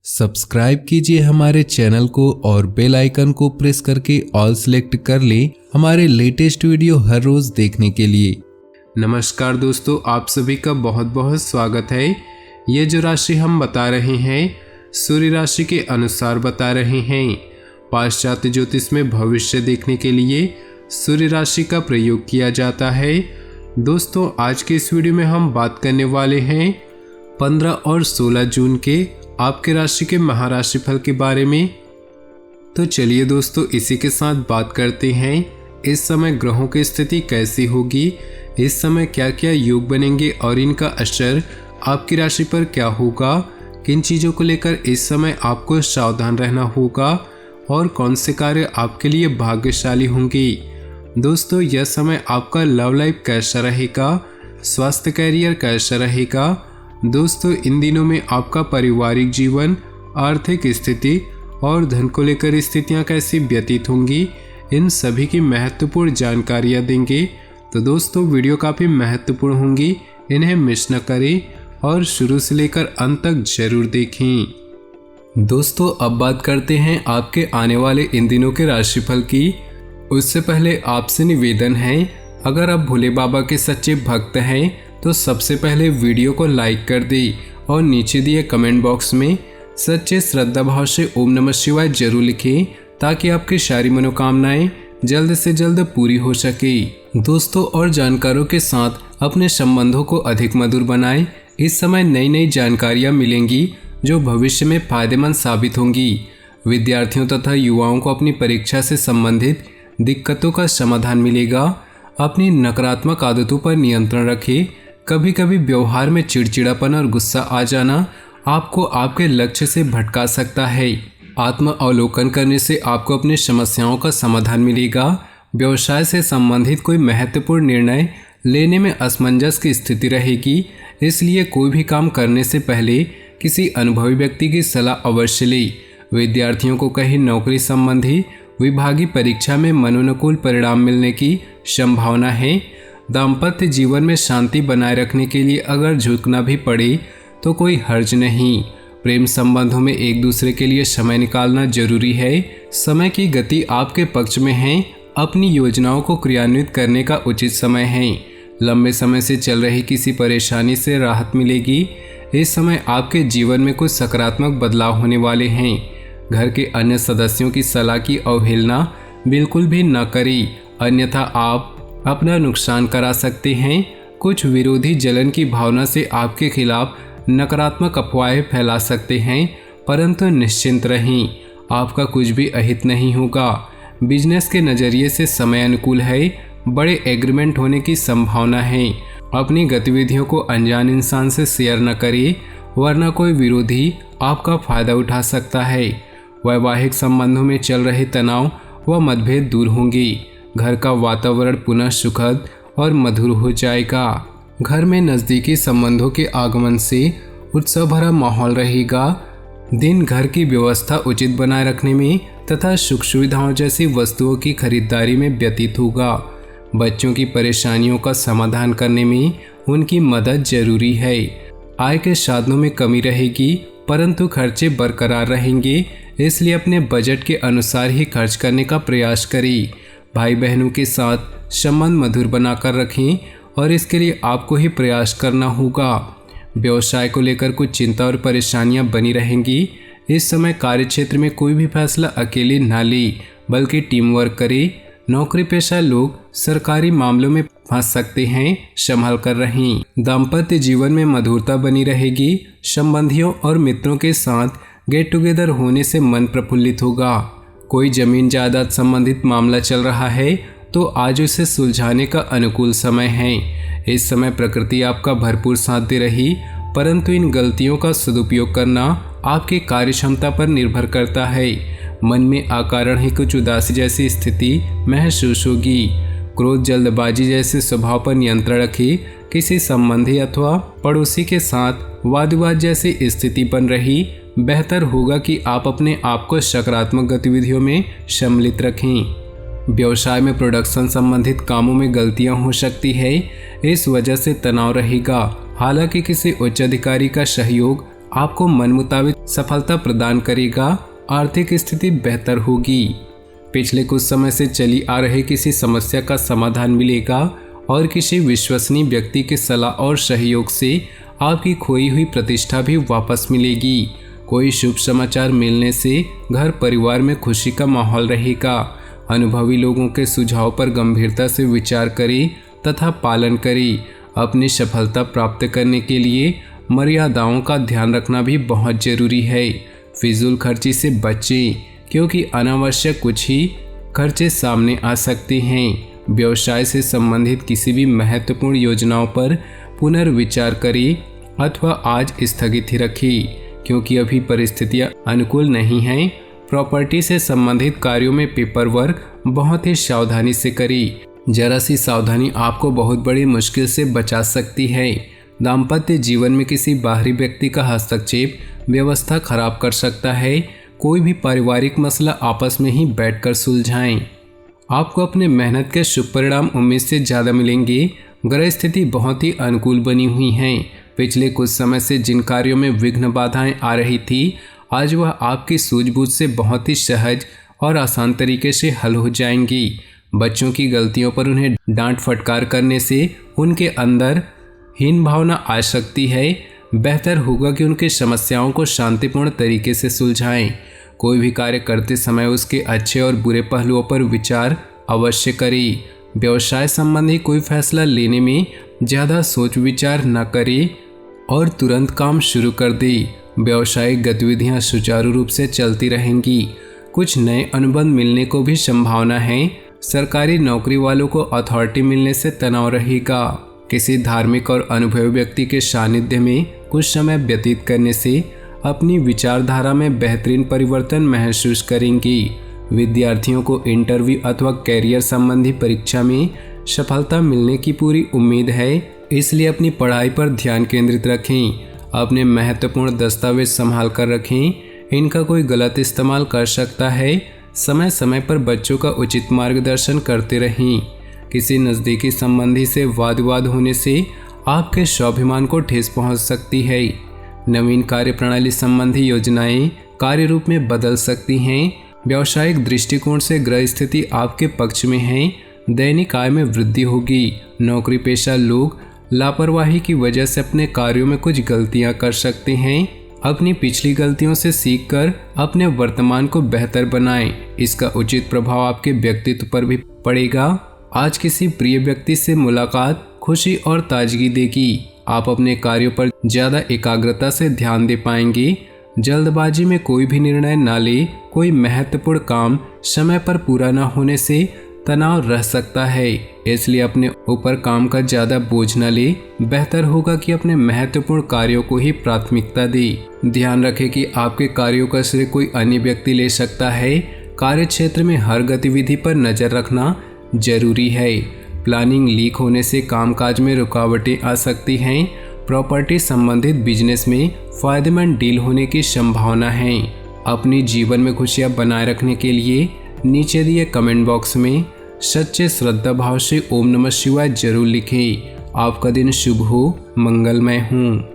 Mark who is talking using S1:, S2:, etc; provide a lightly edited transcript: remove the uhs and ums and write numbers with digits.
S1: Subscribe कीजिए हमारे channel को और बेल आइकन को प्रेस करके ऑल सेलेक्ट कर लें हमारे लेटेस्ट वीडियो हर रोज देखने के लिए। नमस्कार दोस्तों, आप सभी का बहुत बहुत स्वागत है। ये जो राशि हम बता रहे हैं सूर्य राशि के अनुसार बता रहे हैं। पाश्चात्य ज्योतिष में भविष्य देखने के लिए सूर्य राशि का प्रयोग किया जाता है। दोस्तों, आज के इस वीडियो में हम बात करने वाले हैं 15 और 16 जून के आपके राशि के महाराशि फल के बारे में। तो चलिए दोस्तों, इसी के साथ बात करते हैं इस समय ग्रहों की स्थिति कैसी होगी, इस समय क्या क्या योग बनेंगे और इनका असर आपकी राशि पर क्या होगा, किन चीज़ों को लेकर इस समय आपको सावधान रहना होगा और कौन से कार्य आपके लिए भाग्यशाली होंगे। दोस्तों, यह समय आपका लव लाइफ कैसा रहेगा, स्वास्थ्य कैरियर कैसा रहेगा। दोस्तों, इन दिनों में आपका पारिवारिक जीवन, आर्थिक स्थिति और धन को लेकर स्थितियां कैसी व्यतीत होंगी, इन सभी की महत्वपूर्ण जानकारियां देंगे। तो दोस्तों, वीडियो काफ़ी महत्वपूर्ण होंगी, इन्हें मिस न करें और शुरू से लेकर अंत तक जरूर देखें। दोस्तों, अब बात करते हैं आपके आने वाले इन दिनों के राशिफल की। उससे पहले आपसे निवेदन है, अगर आप भोले बाबा के सच्चे भक्त हैं तो सबसे पहले वीडियो को लाइक कर दें और नीचे दिए कमेंट बॉक्स में सच्चे श्रद्धा भाव से ओम नमः शिवाय जरूर लिखें, ताकि आपकी सारी मनोकामनाएं जल्द से जल्द पूरी हो सके। दोस्तों, और जानकारों के साथ अपने संबंधों को अधिक मधुर बनाएं। इस समय नई नई जानकारियां मिलेंगी जो भविष्य में फायदेमंद साबित होंगी। विद्यार्थियों तथा युवाओं को अपनी परीक्षा से संबंधित दिक्कतों का समाधान मिलेगा। अपनी नकारात्मक आदतों पर नियंत्रण रखें। कभी कभी व्यवहार में चिड़चिड़ापन और गुस्सा आ जाना आपको आपके लक्ष्य से भटका सकता है। आत्म अवलोकन करने से आपको अपनी समस्याओं का समाधान मिलेगा। व्यवसाय से संबंधित कोई महत्वपूर्ण निर्णय लेने में असमंजस की स्थिति रहेगी, इसलिए कोई भी काम करने से पहले किसी अनुभवी व्यक्ति की सलाह अवश्य लें। विद्यार्थियों को कहीं नौकरी संबंधी विभागीय परीक्षा में मनोनुकूल परिणाम मिलने की संभावना है। दाम्पत्य जीवन में शांति बनाए रखने के लिए अगर झुकना भी पड़े तो कोई हर्ज नहीं। प्रेम संबंधों में एक दूसरे के लिए समय निकालना जरूरी है। समय की गति आपके पक्ष में है। अपनी योजनाओं को क्रियान्वित करने का उचित समय है। लंबे समय से चल रही किसी परेशानी से राहत मिलेगी। इस समय आपके जीवन में कुछ सकारात्मक बदलाव होने वाले हैं। घर के अन्य सदस्यों की सलाह की अवहेलना बिल्कुल भी न करें, अन्यथा आप अपना नुकसान करा सकते हैं। कुछ विरोधी जलन की भावना से आपके खिलाफ नकारात्मक अफवाहें फैला सकते हैं, परंतु निश्चिंत रहें, आपका कुछ भी अहित नहीं होगा। बिजनेस के नज़रिए से समय अनुकूल है। बड़े एग्रीमेंट होने की संभावना है। अपनी गतिविधियों को अनजान इंसान से शेयर न करें, वरना कोई विरोधी आपका फायदा उठा सकता है। वैवाहिक संबंधों में चल रहे तनाव व मतभेद दूर होंगे। घर का वातावरण पुनः सुखद और मधुर हो जाएगा। घर में नज़दीकी संबंधों के आगमन से उत्सव भरा माहौल रहेगा। दिन घर की व्यवस्था उचित बनाए रखने में तथा सुख सुविधाओं जैसी वस्तुओं की खरीदारी में व्यतीत होगा। बच्चों की परेशानियों का समाधान करने में उनकी मदद जरूरी है। आय के साधनों में कमी रहेगी, परंतु खर्चे बरकरार रहेंगे, इसलिए अपने बजट के अनुसार ही खर्च करने का प्रयास करें। भाई बहनों के साथ संबंध मधुर बनाकर रखें और इसके लिए आपको ही प्रयास करना होगा। व्यवसाय को लेकर कुछ चिंता और परेशानियां बनी रहेंगी। इस समय कार्यक्षेत्र में कोई भी फैसला अकेले ना लें, बल्कि टीम वर्क करें। नौकरी पेशा लोग सरकारी मामलों में फंस सकते हैं, संभल कर रहें। दाम्पत्य जीवन में मधुरता बनी रहेगी। संबंधियों और मित्रों के साथ गेट टुगेदर होने से मन प्रफुल्लित होगा। कोई जमीन जायदाद संबंधित मामला चल रहा है तो आज उसे सुलझाने का अनुकूल समय है। इस समय प्रकृति आपका भरपूर साथ दे रही, परंतु इन गलतियों का सदुपयोग करना आपकी कार्य क्षमता पर निर्भर करता है। मन में अकारण ही कुछ उदासी जैसी स्थिति महसूस होगी। क्रोध, जल्दबाजी जैसे स्वभाव पर नियंत्रण रखें। किसी संबंधी अथवा पड़ोसी के साथ वाद विवाद जैसी स्थिति बन रही, बेहतर होगा कि आप अपने आप को सकारात्मक गतिविधियों में सम्मिलित रखें। व्यवसाय में प्रोडक्शन संबंधित कामों में गलतियां हो सकती है, इस वजह से तनाव रहेगा। हालांकि किसी उच्च अधिकारी का सहयोग आपको मन मुताबिक सफलता प्रदान करेगा। आर्थिक स्थिति बेहतर होगी। पिछले कुछ समय से चली आ रही किसी समस्या का समाधान मिलेगा और किसी विश्वसनीय व्यक्ति की सलाह और सहयोग से आपकी खोई हुई प्रतिष्ठा भी वापस मिलेगी। कोई शुभ समाचार मिलने से घर परिवार में खुशी का माहौल रहेगा। अनुभवी लोगों के सुझाव पर गंभीरता से विचार करें तथा पालन करें। अपनी सफलता प्राप्त करने के लिए मर्यादाओं का ध्यान रखना भी बहुत जरूरी है। फिजूल खर्ची से बचें, क्योंकि अनावश्यक कुछ ही खर्चे सामने आ सकते हैं। व्यवसाय से संबंधित किसी भी महत्वपूर्ण योजनाओं पर पुनर्विचार करें अथवा आज स्थगित ही रखें, क्योंकि अभी परिस्थितियां अनुकूल नहीं हैं। प्रॉपर्टी से संबंधित कार्यों में पेपर वर्क बहुत ही सावधानी से करें। जरा सी सावधानी आपको बहुत बड़ी मुश्किल से बचा सकती है। दाम्पत्य जीवन में किसी बाहरी व्यक्ति का हस्तक्षेप व्यवस्था खराब कर सकता है। कोई भी पारिवारिक मसला आपस में ही बैठकर सुलझाएं। आपको अपने मेहनत के शुभ परिणाम उम्मीद से ज़्यादा मिलेंगे। ग्रह स्थिति बहुत ही अनुकूल बनी हुई है। पिछले कुछ समय से जिन कार्यों में विघ्न बाधाएं आ रही थी, आज वह आपकी सूझबूझ से बहुत ही सहज और आसान तरीके से हल हो जाएंगी। बच्चों की गलतियों पर उन्हें डांट फटकार करने से उनके अंदर हीन भावना आ सकती है। बेहतर होगा कि उनकी समस्याओं को शांतिपूर्ण तरीके से सुलझाएं। कोई भी कार्य करते समय उसके अच्छे और बुरे पहलुओं पर विचार अवश्य करें। व्यवसाय संबंधी कोई फैसला लेने में ज़्यादा सोच विचार न करें और तुरंत काम शुरू कर दें। व्यावसायिक गतिविधियां सुचारू रूप से चलती रहेंगी। कुछ नए अनुबंध मिलने को भी संभावना है। सरकारी नौकरी वालों को अथॉरिटी मिलने से तनाव रहेगा। किसी धार्मिक और अनुभवी व्यक्ति के सानिध्य में कुछ समय व्यतीत करने से अपनी विचारधारा में बेहतरीन परिवर्तन महसूस करेंगी। विद्यार्थियों को इंटरव्यू अथवा कैरियर संबंधी परीक्षा में सफलता मिलने की पूरी उम्मीद है, इसलिए अपनी पढ़ाई पर ध्यान केंद्रित रखें। अपने महत्वपूर्ण दस्तावेज संभाल कर रखें, इनका कोई गलत इस्तेमाल कर सकता है। समय समय पर बच्चों का उचित मार्गदर्शन करते रहें। किसी नज़दीकी संबंधी से वाद विवाद होने से आपके स्वाभिमान को ठेस पहुंच सकती है। नवीन कार्य प्रणाली संबंधी योजनाएं कार्य रूप में बदल सकती हैं। व्यावसायिक दृष्टिकोण से ग्रह स्थिति आपके पक्ष में है। दैनिक आय में वृद्धि होगी। नौकरी पेशा लोग लापरवाही की वजह से अपने कार्यों में कुछ गलतियां कर सकते हैं। अपनी पिछली गलतियों से सीखकर अपने वर्तमान को बेहतर बनाएं। इसका उचित प्रभाव आपके व्यक्तित्व पर भी पड़ेगा। आज किसी प्रिय व्यक्ति से मुलाकात खुशी और ताजगी देगी। आप अपने कार्यों पर ज़्यादा एकाग्रता से ध्यान दे पाएंगे। जल्दबाजी में कोई भी निर्णय न ले। कोई महत्वपूर्ण काम समय पर पूरा न होने से तनाव रह सकता है, इसलिए अपने ऊपर काम का ज़्यादा बोझ न ले। बेहतर होगा कि अपने महत्वपूर्ण कार्यों को ही प्राथमिकता दें। ध्यान रखें कि आपके कार्यों का श्रेय कोई अन्य व्यक्ति ले सकता है। कार्य क्षेत्र में हर गतिविधि पर नज़र रखना जरूरी है। प्लानिंग लीक होने से कामकाज में रुकावटें आ सकती हैं। प्रॉपर्टी संबंधित बिजनेस में फायदेमंद डील होने की संभावना है। अपनी जीवन में खुशियां बनाए रखने के लिए नीचे दिए कमेंट बॉक्स में सच्चे श्रद्धा भाव से ओम नमः शिवाय जरूर लिखें। आपका दिन शुभ हो, मंगलमय हो।